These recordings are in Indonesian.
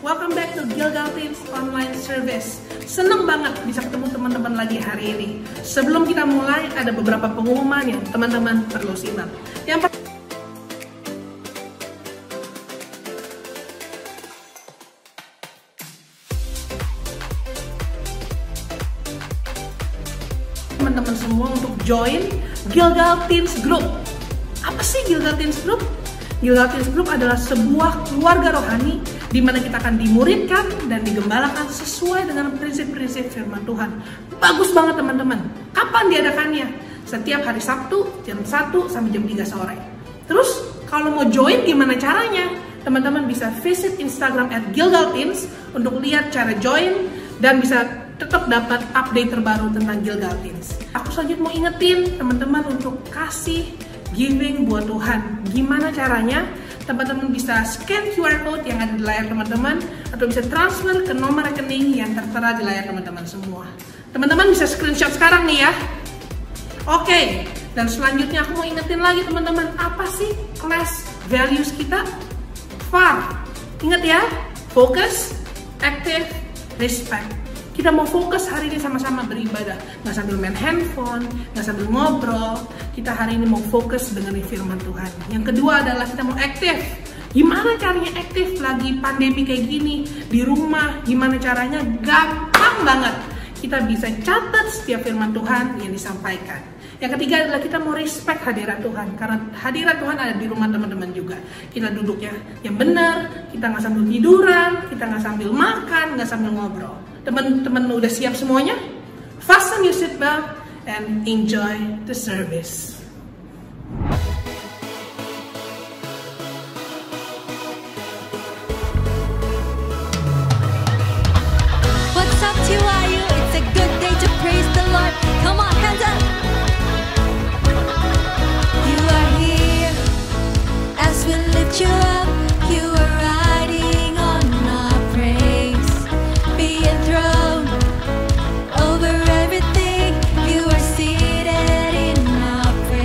welcome back to Gilgal Teens Online Service. Seneng banget bisa ketemu teman-teman lagi hari ini. Sebelum kita mulai, ada beberapa pengumuman yang teman-teman perlu simak. Yang teman-teman semua untuk join Gilgal Teens Group. Apa sih Gilgal Teens Group? Gilgal Teens Group adalah sebuah keluarga rohani di mana kita akan dimuridkan dan digembalakan sesuai dengan prinsip-prinsip firman Tuhan. Bagus banget teman-teman. Kapan diadakannya? Setiap hari Sabtu jam 1 sampai jam 3 sore. Terus kalau mau join gimana caranya? Teman-teman bisa visit Instagram @gilgalteens untuk lihat cara join dan bisa tetap dapat update terbaru tentang Gilgal Teens. Aku selanjutnya mau ingetin teman-teman untuk kasih giving buat Tuhan. Gimana caranya? Teman-teman bisa scan QR code yang ada di layar teman-teman atau bisa transfer ke nomor rekening yang tertera di layar teman-teman semua. Teman-teman bisa screenshot sekarang nih ya. Oke, dan selanjutnya aku mau ingetin lagi teman-teman, apa sih class values kita? FAR. Ingat ya, focus, active, respect. Kita mau fokus hari ini sama-sama beribadah, nggak sambil main handphone, nggak sambil ngobrol. Kita hari ini mau fokus dengan firman Tuhan. Yang kedua adalah kita mau aktif. Gimana caranya aktif lagi pandemi kayak gini di rumah? Gimana caranya? Gampang banget. Kita bisa catat setiap firman Tuhan yang disampaikan. Yang ketiga adalah kita mau respect hadirat Tuhan, karena hadirat Tuhan ada di rumah teman-teman juga. Kita duduknya yang benar, kita nggak sambil tiduran, kita nggak sambil makan, nggak sambil ngobrol. Teman-teman udah siap semuanya? Fasten your seatbelt and enjoy the service. What's up to you? It's a good day to praise the Lord. Come on, hands up. You are here as we lift you up. You are riding on our praise. Be enthroned over everything. You are seated in our praise.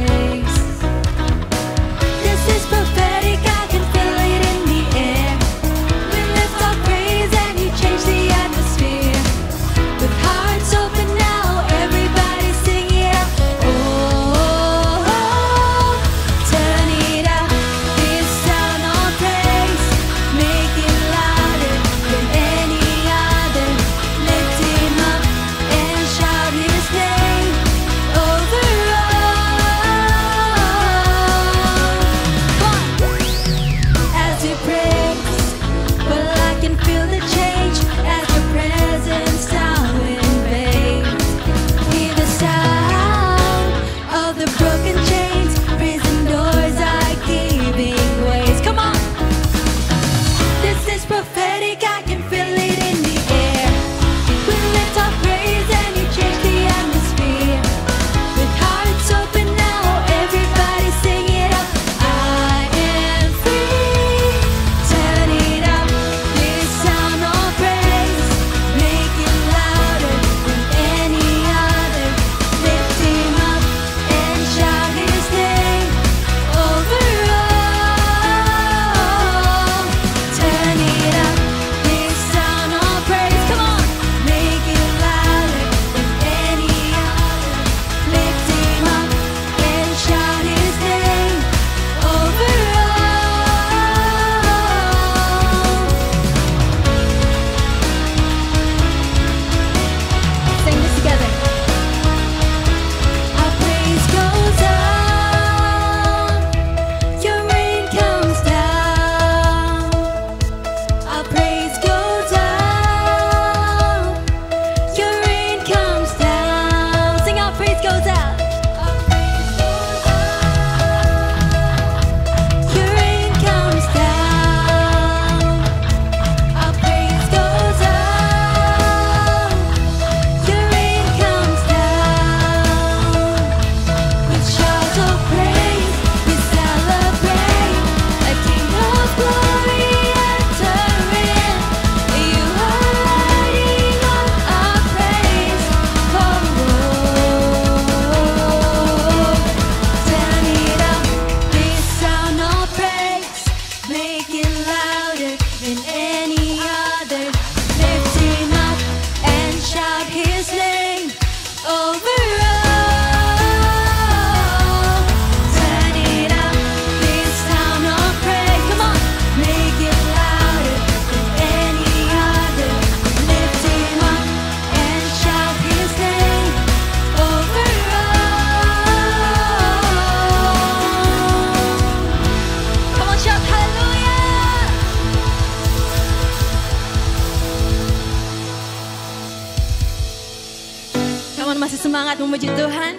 semangat memuji Tuhan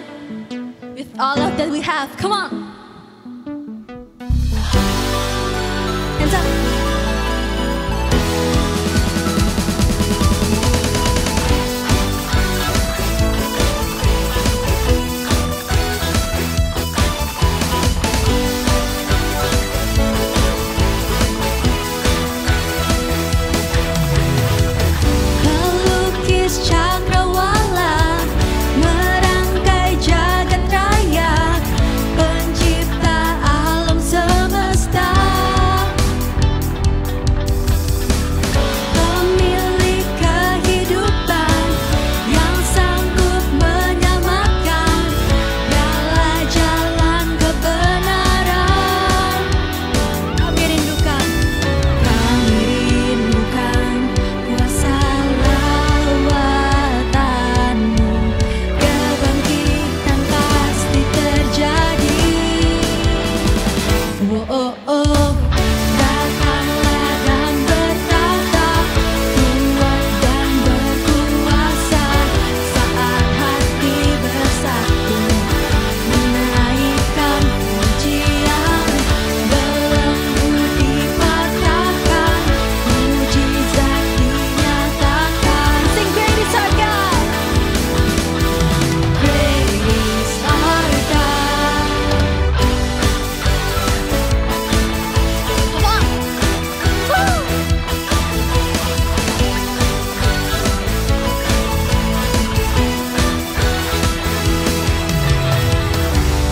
with all of that we have. Come on. Hands up. Pelukis cakrawala merangkai jagat raya, pencipta alam semesta, pemilik kehidupan yang sanggup menyelamatkan, dialah jalan kebenaran. Kami rindukan kuasa lawatanmu, kebangkitan pasti terjadi. Oh, oh, oh. Datanglah dan bertata, kuat dan berkuasa, saat hati bersatu, menaikkan pujian, belenggu dipatahkan, mujizat dinyatakan. Sing great is our God, great is our God. Come on. Woo.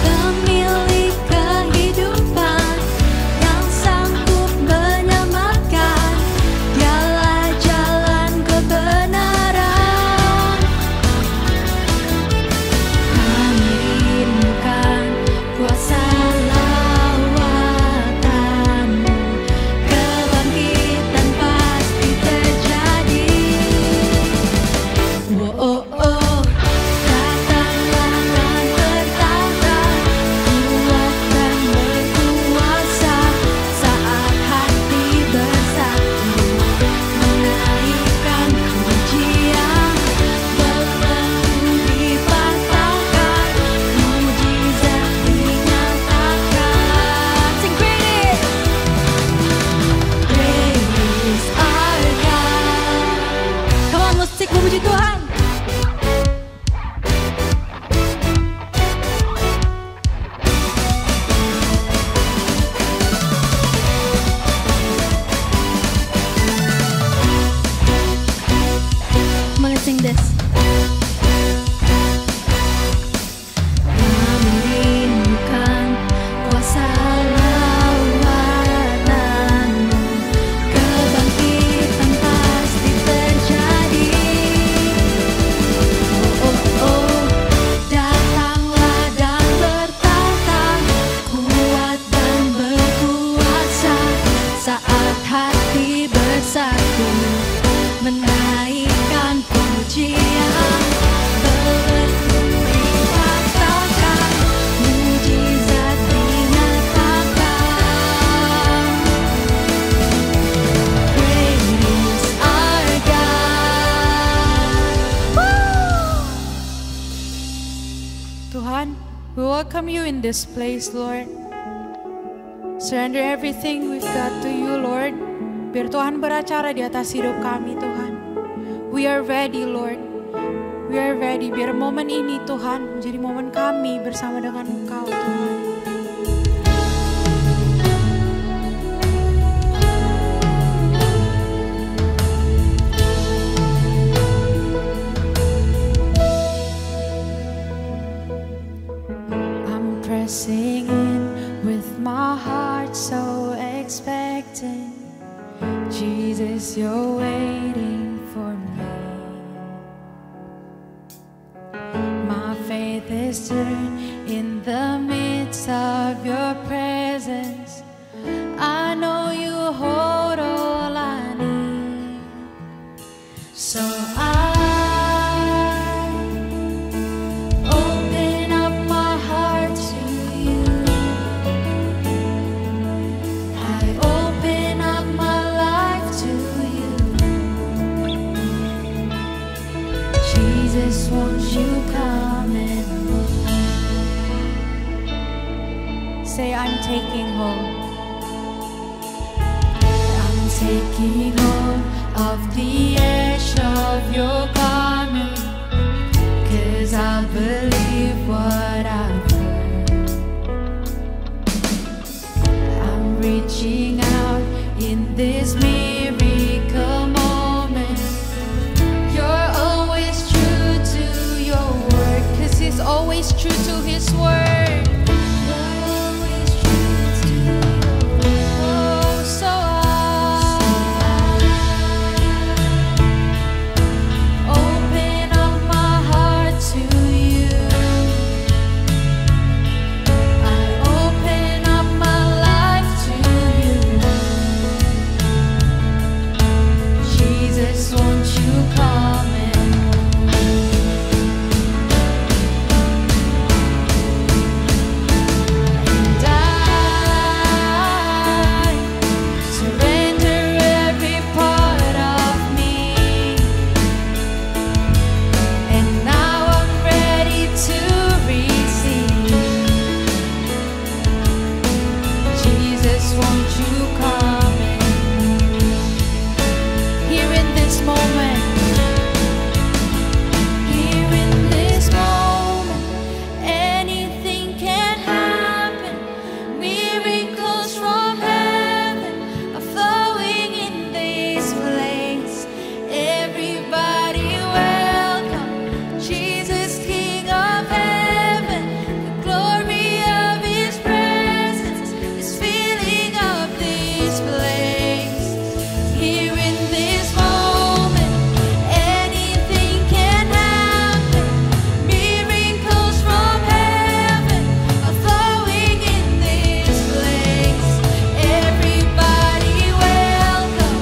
Pemilik kehidupan yang sanggup menyelamatkan, dialah jalan kebenaran. Kami rindukan kuasa lawatanmu, kebangkitan pasti terjadi. Oh, oh, oh. Datanglah dan bertata, kuat dan berkuasa, saat hati bersatu, menaikkan pujian, belenggu dipatahkan, mujizat dinyatakan. Sing great is our God. Come on, musik memuji Tuhan. Come on, let's sing this. Kami rindukan kuasa lawatanmu, kebangkitan pasti terjadi. Oh, oh, oh. Datanglah dan bertata, kuat dan berkuasa, saat hati bersatu, menaikkan pujian, belenggu dipatahkan, mujizat dinyatakan. Great is our God. Woo! Tuhan, we welcome you in this place, Lord. Surrender everything we've got to you, Lord. Biar Tuhan beracara di atas hidup kami, Tuhan. We are ready, Lord. We are ready. Biar momen ini, Tuhan, menjadi momen kami bersama dengan Engkau, Tuhan. I'm pressing in with my heart so expectant. Jesus, you're waiting for me. My faith is turned in the midst of your presence. I know you hold all I need. So I open up my heart to you. I open up my life to you. Jesus, won't you come? taking hold. I'm taking hold of the edge of your garment, 'cause I believe what I've heard. I'm reaching out in this miracle moment. You're always true to your word, 'cause He's always true to His word. You're always true to your word. Oh, so Open up my heart to you. I open up my life to you. Jesus, won't you come and surrender every part of me. And now I'm ready to receive. Jesus, won't you come and here in this moment, here in this moment, anything can happen. Miracles from heaven are flowing in this place. Everybody welcome Jesus, King of heaven. The glory of His presence is filling up this place. Here in this moment, anything can happen. Miracles from heaven are flowing in this place. Everybody welcome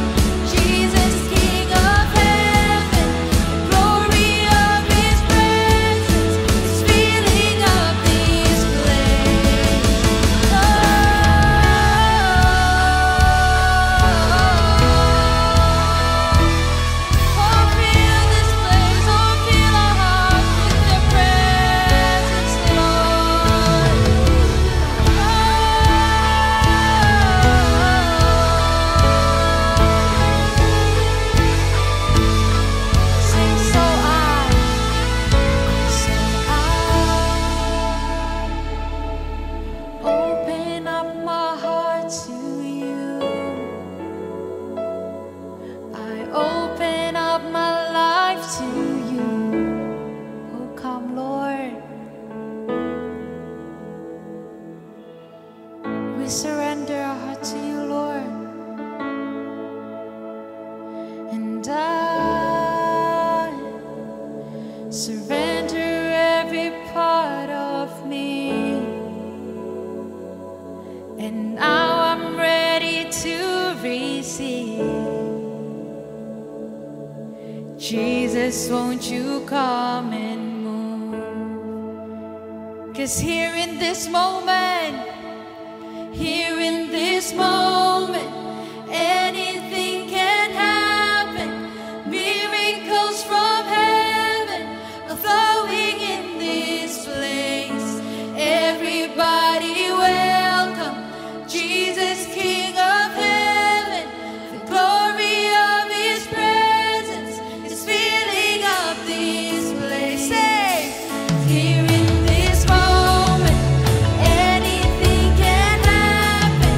Jesus, King of heaven. The glory of His presence is filling up this place. Oh, fill this place, oh, fill our hearts with Your presence, Lord. Sing so I open up my heart to You. I open up my life to You. Oh, come, Lord. we surrender our heart to You, Lord. And I surrender every part of me. And now I'm ready to receive. Jesus, won't You come and move? 'Cause here in this moment, here in this moment, anything can happen. Miracles from heaven are flowing in this place. Everybody welcome Jesus, King of heaven. The glory of His presence is filling up this place. Say, here in this moment, anything can happen.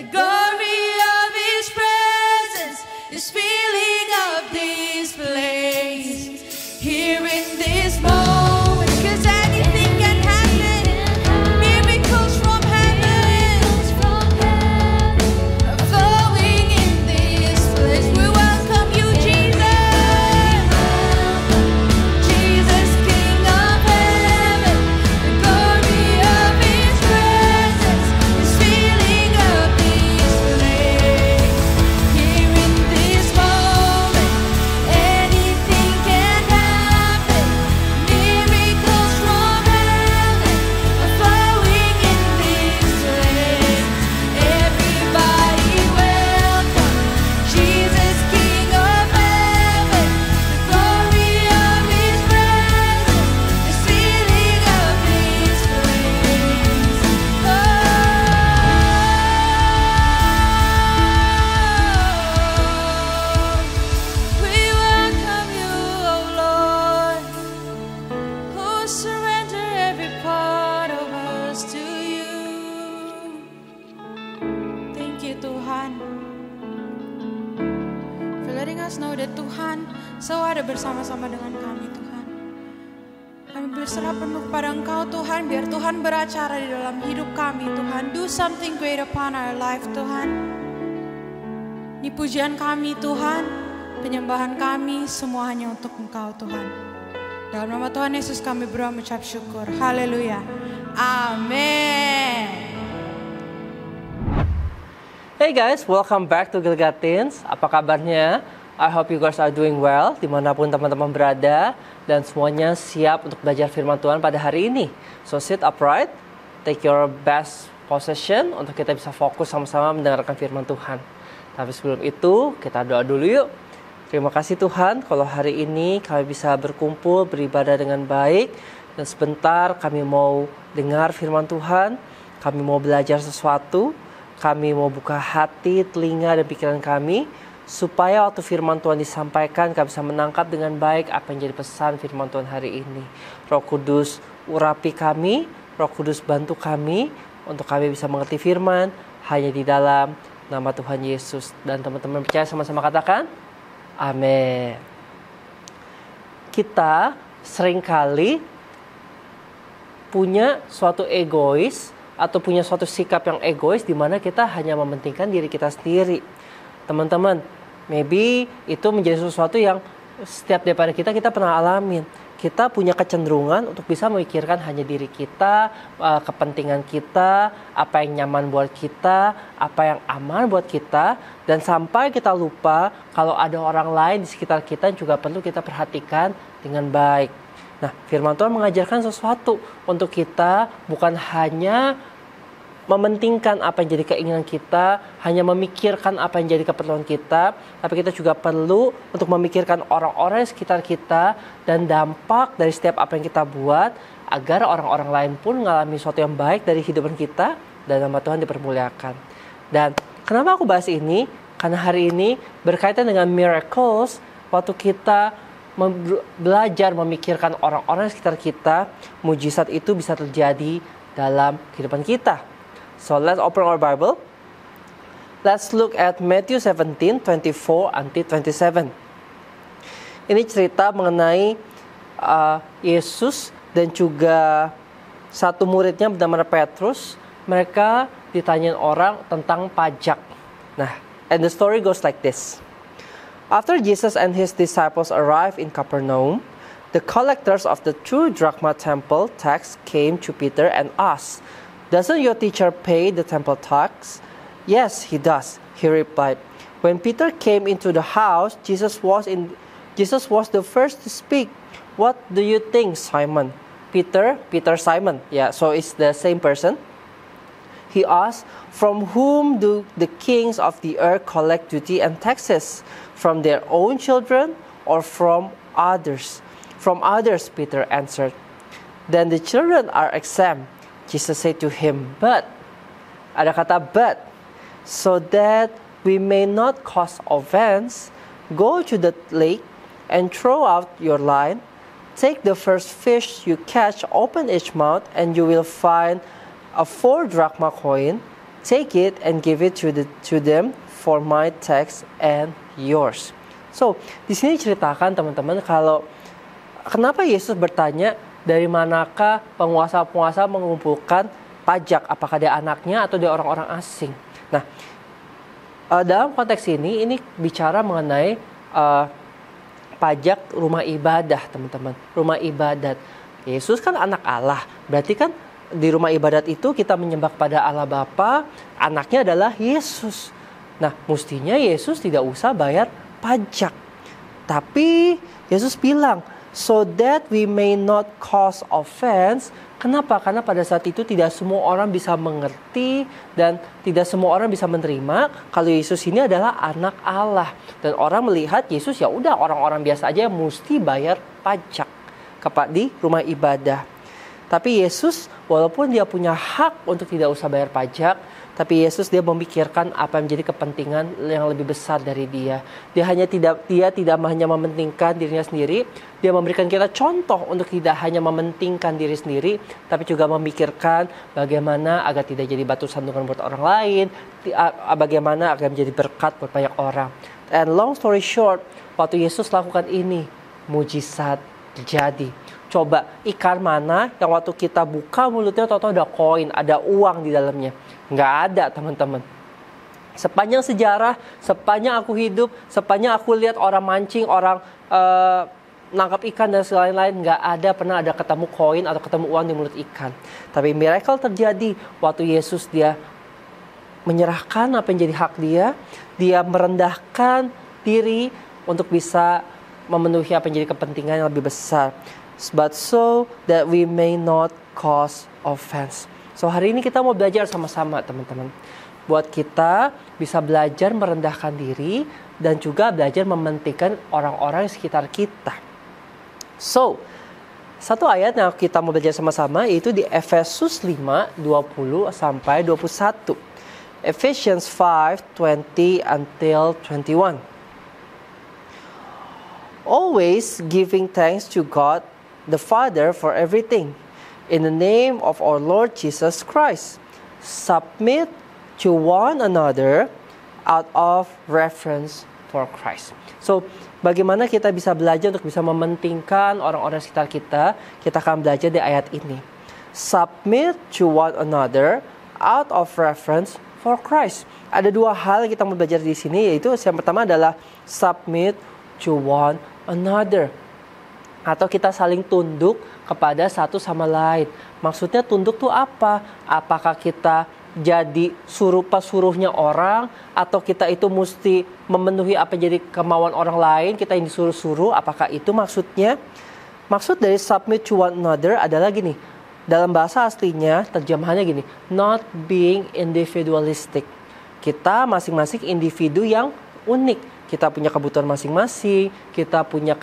The glory of His presence is filling up this place. Here in this moment, 'cause anything can happen. Miracles from heaven are flowing in this place. We welcome you, Jesus. Jesus, King of heaven. The glory of His presence is filling up this place. Here in this moment, anything can happen. Miracles from heaven are flowing in this place. Everybody welcome Jesus, King of heaven. The glory of His presence is filling up this place. We welcome you, oh Lord, who surrender every part of us to you. Thank you Tuhan for letting us know that Tuhan selalu ada bersama-sama dengan kami Tuhan. Kami berserah penuh kepada Engkau Tuhan, biar Tuhan beracara di dalam hidup kami Tuhan. Do something great upon our life Tuhan. Ini pujian kami Tuhan, penyembahan kami semua hanya untuk Engkau Tuhan. Dalam nama Tuhan Yesus kami berdoa mengucap syukur. Haleluya. Amin. Hey guys, welcome back to Gilgal Teens. Apa kabarnya? I hope you guys are doing well dimanapun teman-teman berada dan semuanya siap untuk belajar firman Tuhan pada hari ini. So sit upright, take your best position untuk kita bisa fokus sama-sama mendengarkan firman Tuhan. Tapi sebelum itu kita doa dulu yuk. Terima kasih Tuhan kalau hari ini kami bisa berkumpul beribadah dengan baik dan sebentar kami mau dengar firman Tuhan, kami mau belajar sesuatu. Kami mau buka hati, telinga, dan pikiran kami supaya waktu firman Tuhan disampaikan kami bisa menangkap dengan baik apa yang jadi pesan firman Tuhan hari ini. Roh Kudus urapi kami, Roh Kudus bantu kami untuk kami bisa mengerti firman hanya di dalam nama Tuhan Yesus. Dan teman-teman percaya sama-sama katakan amin. Kita seringkali punya suatu egois atau punya suatu sikap yang egois di mana kita hanya mementingkan diri kita sendiri. Teman-teman, maybe itu menjadi sesuatu yang setiap daripada kita pernah alamin. Kita punya kecenderungan untuk bisa memikirkan hanya diri kita, kepentingan kita, apa yang nyaman buat kita, apa yang aman buat kita, dan sampai kita lupa kalau ada orang lain di sekitar kita juga perlu kita perhatikan dengan baik. Nah, firman Tuhan mengajarkan sesuatu untuk kita, bukan hanya mementingkan apa yang jadi keinginan kita, hanya memikirkan apa yang jadi keperluan kita, tapi kita juga perlu untuk memikirkan orang-orang di sekitar kita dan dampak dari setiap apa yang kita buat, agar orang-orang lain pun mengalami sesuatu yang baik dari hidupan kita dan nama Tuhan dipermuliakan. Dan kenapa aku bahas ini? Karena hari ini berkaitan dengan miracles, waktu kita belajar memikirkan orang-orang di sekitar kita, mujizat itu bisa terjadi dalam kehidupan kita. So let's open our Bible. Let's look at Matthew 17:24 until 27. Ini cerita mengenai Yesus dan juga satu muridnya bernama Petrus. Mereka ditanyain orang tentang pajak. Nah, and the story goes like this. After Jesus and his disciples arrived in Capernaum, the collectors of the 2 drachma temple tax came to Peter and asked, "Doesn't your teacher pay the temple tax?" "Yes, he does," he replied. When Peter came into the house, Jesus was the first to speak. "What do you think, Simon?" Peter, Simon. Yeah, so it's the same person. He asked, "From whom do the kings of the earth collect duty and taxes? From their own children or from others?" "From others," Peter answered. "Then the children are exempt." Jesus said to him, "But," ada kata but, "so that we may not cause offense, go to the lake and throw out your line. Take the first fish you catch, open its mouth, and you will find a 4 drachma coin. Take it and give it to them for my tax and yours. So, di sini ceritakan teman-teman kalau kenapa Yesus bertanya dari manakah penguasa-penguasa mengumpulkan pajak, apakah dia anaknya atau dia orang-orang asing. Nah, dalam konteks ini bicara mengenai pajak rumah ibadah, teman-teman. Rumah ibadat. Yesus kan anak Allah, berarti kan di rumah ibadat itu kita menyembah kepada Allah Bapa, anaknya adalah Yesus. Nah, mestinya Yesus tidak usah bayar pajak. Tapi Yesus bilang, so that we may not cause offense. Kenapa? Karena pada saat itu tidak semua orang bisa mengerti dan tidak semua orang bisa menerima kalau Yesus ini adalah anak Allah. Dan orang melihat Yesus ya udah orang-orang biasa aja yang mesti bayar pajak di rumah ibadah. Tapi Yesus walaupun dia punya hak untuk tidak usah bayar pajak, tapi Yesus dia memikirkan apa yang menjadi kepentingan yang lebih besar dari dia. Dia tidak hanya mementingkan dirinya sendiri, dia memberikan kita contoh untuk tidak hanya mementingkan diri sendiri, tapi juga memikirkan bagaimana agar tidak jadi batu sandungan buat orang lain, bagaimana agar menjadi berkat buat banyak orang. And long story short, waktu Yesus lakukan ini, mujizat terjadi. Coba ikan mana yang waktu kita buka mulutnya tahu-tahu ada koin, ada uang di dalamnya? Nggak ada, teman-teman. Sepanjang sejarah, sepanjang aku hidup, sepanjang aku lihat orang mancing, orang nangkap ikan dan lain-lain, nggak ada pernah ada ketemu koin atau ketemu uang di mulut ikan. Tapi miracle terjadi waktu Yesus dia menyerahkan apa yang jadi hak dia merendahkan diri untuk bisa memenuhi apa yang jadi kepentingan yang lebih besar. But so that we may not cause offense. So hari ini kita mau belajar sama-sama, teman-teman. Buat kita bisa belajar merendahkan diri dan juga belajar mementingkan orang-orang di sekitar kita. So, satu ayat yang kita mau belajar sama-sama yaitu di Efesus 5, 20 sampai 21. Ephesians 5, 20 until 21. Always giving thanks to God the Father for everything, in the name of our Lord Jesus Christ. Submit to one another out of reverence for Christ. So, bagaimana kita bisa belajar untuk bisa mementingkan orang-orang sekitar kita? Kita akan belajar di ayat ini. Submit to one another out of reverence for Christ. Ada dua hal yang kita mau belajar di sini, yaitu yang pertama adalah submit to one another. Atau kita saling tunduk kepada satu sama lain. Maksudnya tunduk tuh apa? Apakah kita jadi pesuruhnya orang, atau kita itu mesti memenuhi apa jadi kemauan orang lain, kita yang disuruh-suruh? Apakah itu maksudnya? Maksud dari submit to one another adalah gini. Dalam bahasa aslinya terjemahannya gini, not being individualistic. Kita masing-masing individu yang unik. Kita punya kebutuhan masing-masing, kita punya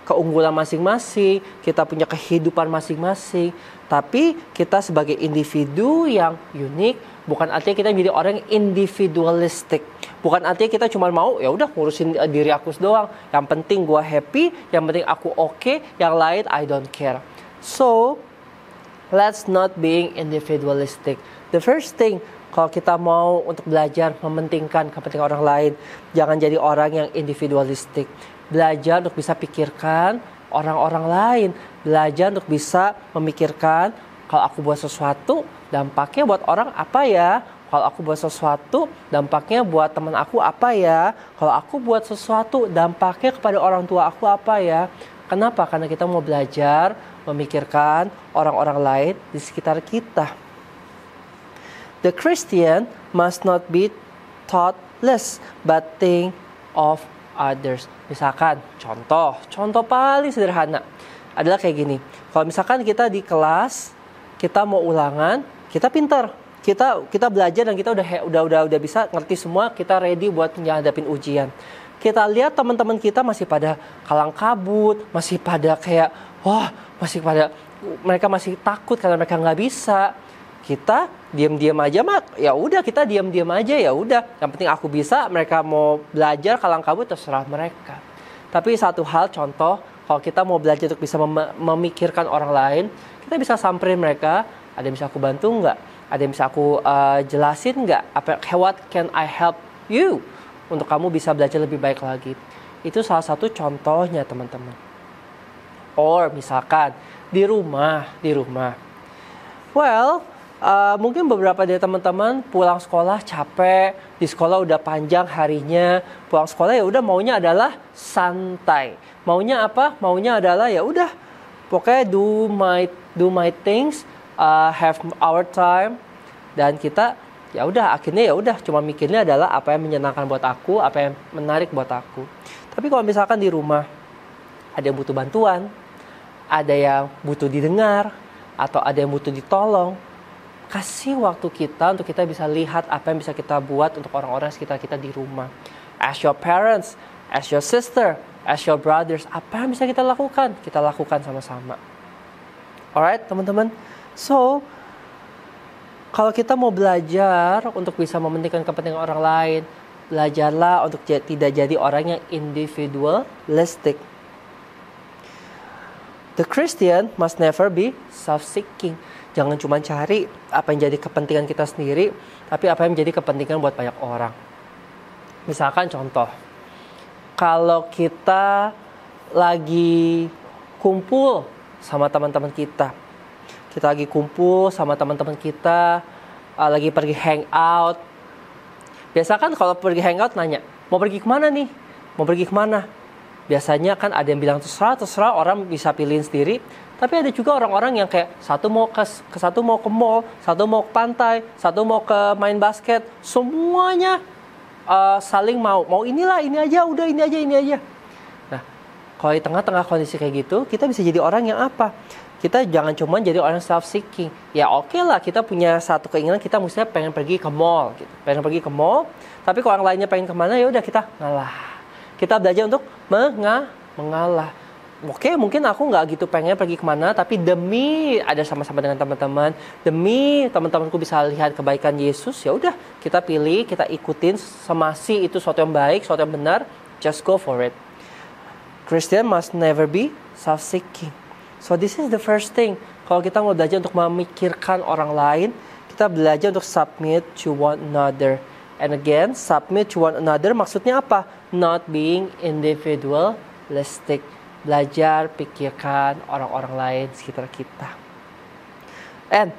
keunggulan masing-masing, kita punya kehidupan masing-masing. Tapi kita sebagai individu yang unik, bukan artinya kita menjadi orang yang individualistik. Bukan artinya kita cuma mau ya udah ngurusin diri aku doang. Yang penting gue happy, yang penting aku oke, yang lain I don't care. So, let's not being individualistic. The first thing, kalau kita mau untuk belajar mementingkan kepentingan orang lain, jangan jadi orang yang individualistik. Belajar untuk bisa pikirkan orang-orang lain. Belajar untuk bisa memikirkan, kalau aku buat sesuatu, dampaknya buat orang apa ya? Kalau aku buat sesuatu, dampaknya buat teman aku apa ya? Kalau aku buat sesuatu, dampaknya kepada orang tua aku apa ya? Kenapa? Karena kita mau belajar memikirkan orang-orang lain di sekitar kita. The Christian must not be thoughtless, but think of others. Misalkan, contoh paling sederhana adalah kayak gini. Kalau misalkan kita di kelas, kita mau ulangan, kita pintar, kita belajar dan kita udah bisa ngerti semua, kita ready buat menghadapin ujian. Kita lihat teman-teman kita masih pada kalang kabut, masih pada kayak, mereka masih takut karena mereka nggak bisa. Kita diam-diam aja, ya udah kita diam-diam aja, ya udah. Yang penting aku bisa, mereka mau belajar kalang kabut terserah mereka. Tapi satu hal contoh, kalau kita mau belajar untuk bisa memikirkan orang lain, kita bisa samperin mereka, ada yang bisa aku bantu nggak? Ada yang bisa aku jelasin nggak? What can I help you? Untuk kamu bisa belajar lebih baik lagi. Itu salah satu contohnya teman-teman. Or misalkan di rumah. Well, mungkin beberapa dari teman-teman pulang sekolah capek, di sekolah udah panjang harinya, pulang sekolah ya udah maunya adalah santai. Maunya apa? Maunya adalah ya udah pokoknya do my things, have our time, dan kita ya udah akhirnya ya udah cuma mikirnya adalah apa yang menyenangkan buat aku, apa yang menarik buat aku. Tapi kalau misalkan di rumah ada yang butuh bantuan, ada yang butuh didengar, atau ada yang butuh ditolong, kasih waktu kita untuk kita bisa lihat apa yang bisa kita buat untuk orang-orang sekitar kita di rumah. As your parents, as your sister, as your brothers, apa yang bisa kita lakukan? Kita lakukan sama-sama. Alright, teman-teman. So, kalau kita mau belajar untuk bisa mementingkan kepentingan orang lain, belajarlah untuk tidak jadi orang yang individualistic. The Christian must never be self-seeking. Jangan cuma cari apa yang jadi kepentingan kita sendiri, tapi apa yang menjadi kepentingan buat banyak orang. Misalkan contoh, kalau kita lagi kumpul sama teman-teman kita lagi kumpul sama teman-teman kita, lagi pergi hangout. Biasa kan kalau pergi hangout nanya, mau pergi kemana nih? Mau pergi kemana? Biasanya kan ada yang bilang terserah, orang bisa pilihin sendiri. Tapi ada juga orang-orang yang kayak satu mau ke mall, satu mau ke pantai, satu mau ke main basket, semuanya saling mau inilah, ini aja, udah ini aja. Nah, kalau di tengah-tengah kondisi kayak gitu, kita bisa jadi orang yang apa? Kita jangan cuma jadi orang self-seeking. Ya oke lah, kita punya satu keinginan, kita mestinya pengen pergi ke mall, gitu. Pengen pergi ke mall, tapi kalau orang lainnya pengen kemana, ya udah kita ngalah. Kita belajar untuk mengalah. Oke, mungkin aku nggak gitu pengen pergi kemana, tapi demi ada sama-sama dengan teman-teman, demi teman-temanku bisa lihat kebaikan Yesus, ya udah kita pilih, kita ikutin semasi itu sesuatu yang baik, sesuatu yang benar, just go for it. Christian must never be self-seeking. So this is the first thing. Kalau kita mau belajar untuk memikirkan orang lain, kita belajar untuk submit to one another. And again, submit to one another maksudnya apa? Not being individualistic. Belajar pikirkan orang-orang lain sekitar kita. And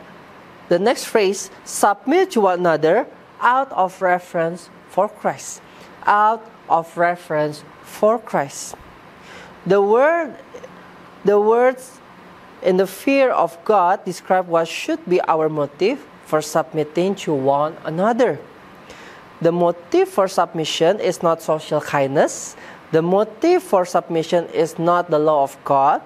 the next phrase, submit to one another out of reverence for Christ. Out of reverence for Christ. The words in the fear of God describe what should be our motive for submitting to one another. The motive for submission is not social kindness. The motive for submission is not the law of God.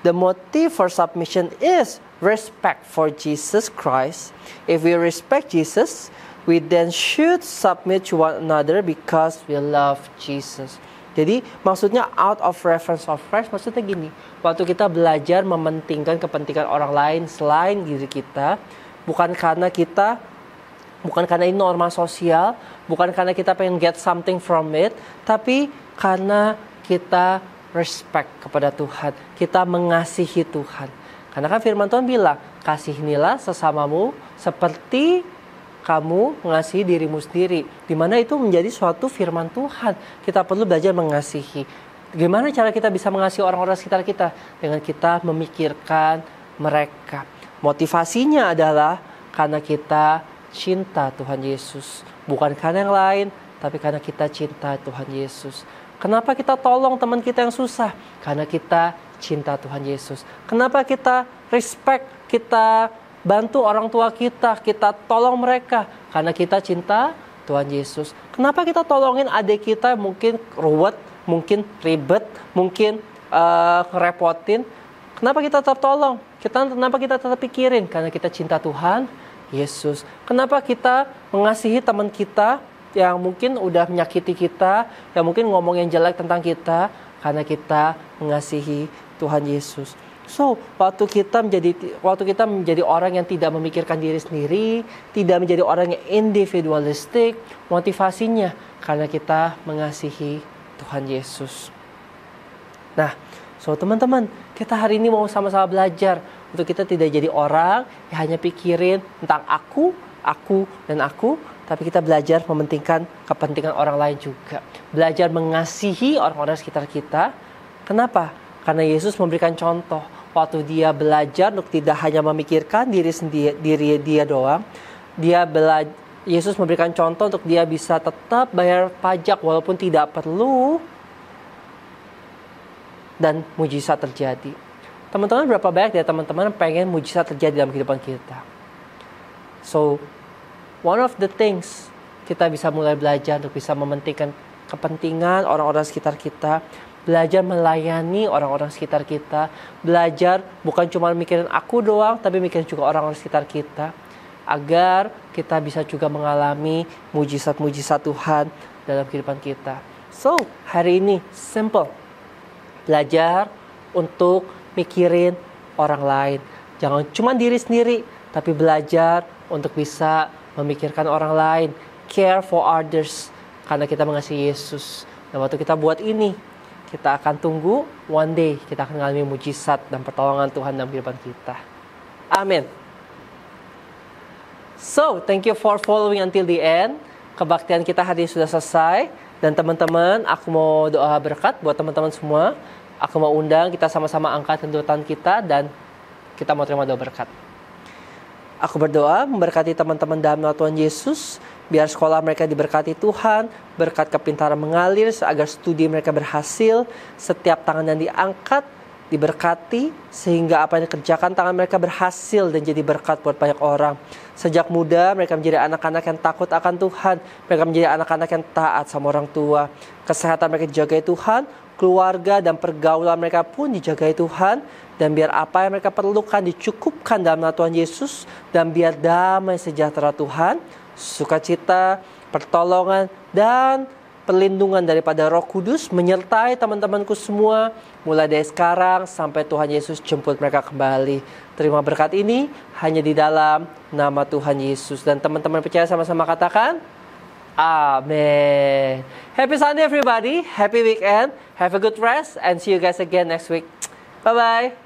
The motive for submission is respect for Jesus Christ. If we respect Jesus, we then should submit to one another because we love Jesus. Jadi maksudnya out of reverence of Christ, maksudnya gini. Waktu kita belajar mementingkan kepentingan orang lain selain diri kita, bukan karena ini norma sosial, bukan karena kita pengen get something from it, tapi karena kita respect kepada Tuhan, kita mengasihi Tuhan. Karena kan firman Tuhan bilang, kasihinilah sesamamu seperti kamu mengasihi dirimu sendiri. Dimana itu menjadi suatu firman Tuhan. Kita perlu belajar mengasihi. Gimana cara kita bisa mengasihi orang-orang sekitar kita? Dengan kita memikirkan mereka. Motivasinya adalah karena kita cinta Tuhan Yesus. Bukan karena yang lain, tapi karena kita cinta Tuhan Yesus. Kenapa kita tolong teman kita yang susah? Karena kita cinta Tuhan Yesus. Kenapa kita respect, kita bantu orang tua kita tolong mereka? Karena kita cinta Tuhan Yesus. Kenapa kita tolongin adik kita mungkin ruwet, mungkin ribet, mungkin ngerepotin? Kenapa kita tetap tolong? Kenapa kita tetap pikirin? Karena kita cinta Tuhan Yesus. Kenapa kita mengasihi teman kita yang mungkin udah menyakiti kita, yang mungkin ngomong yang jelek tentang kita? Karena kita mengasihi Tuhan Yesus. So, waktu kita menjadi orang yang tidak memikirkan diri sendiri, tidak menjadi orang yang individualistik, motivasinya karena kita mengasihi Tuhan Yesus. Nah, so teman-teman, kita hari ini mau sama-sama belajar Untuk kita tidak jadi orang yang hanya pikirin tentang aku, dan aku. Tapi kita belajar mementingkan kepentingan orang lain juga. Belajar mengasihi orang-orang sekitar kita. Kenapa? Karena Yesus memberikan contoh. Waktu dia belajar untuk tidak hanya memikirkan diri dia doang. Yesus memberikan contoh untuk dia bisa tetap bayar pajak walaupun tidak perlu. Dan mujizat terjadi. Teman-teman, berapa banyak dari teman-teman pengen mujizat terjadi dalam kehidupan kita? So, one of the things kita bisa mulai belajar untuk bisa mementingkan kepentingan orang-orang sekitar kita. Belajar melayani orang-orang sekitar kita. Belajar bukan cuma mikirin aku doang, tapi mikirin juga orang-orang sekitar kita. Agar kita bisa juga mengalami mujizat-mujizat Tuhan dalam kehidupan kita. So, hari ini, simple. Belajar untuk mikirin orang lain. Jangan cuma diri sendiri, tapi belajar untuk bisa memikirkan orang lain. Care for others. Karena kita mengasihi Yesus. Dan waktu kita buat ini, kita akan tunggu one day kita akan mengalami mujizat dan pertolongan Tuhan dalam kehidupan kita. Amin. So, thank you for following until the end. Kebaktian kita hari ini sudah selesai. Dan teman-teman, aku mau doa berkat buat teman-teman semua. Aku mau undang kita sama-sama angkat kedua tangan kita dan kita mau terima doa berkat. Aku berdoa memberkati teman-teman dalam nama Tuhan Yesus. Biar sekolah mereka diberkati Tuhan. Berkat kepintaran mengalir agar studi mereka berhasil. Setiap tangan yang diangkat diberkati. Sehingga apa yang dikerjakan tangan mereka berhasil dan jadi berkat buat banyak orang. Sejak muda mereka menjadi anak-anak yang takut akan Tuhan. Mereka menjadi anak-anak yang taat sama orang tua. Kesehatan mereka dijagai Tuhan. Keluarga dan pergaulan mereka pun dijagai Tuhan. Dan biar apa yang mereka perlukan dicukupkan dalam nama Tuhan Yesus. Dan biar damai sejahtera Tuhan, sukacita, pertolongan, dan perlindungan daripada Roh Kudus menyertai teman-temanku semua. Mulai dari sekarang sampai Tuhan Yesus jemput mereka kembali. Terima berkat ini hanya di dalam nama Tuhan Yesus. Dan teman-teman percaya sama-sama katakan, Amen. Happy Sunday everybody. Happy weekend. Have a good rest. And see you guys again next week. Bye-bye.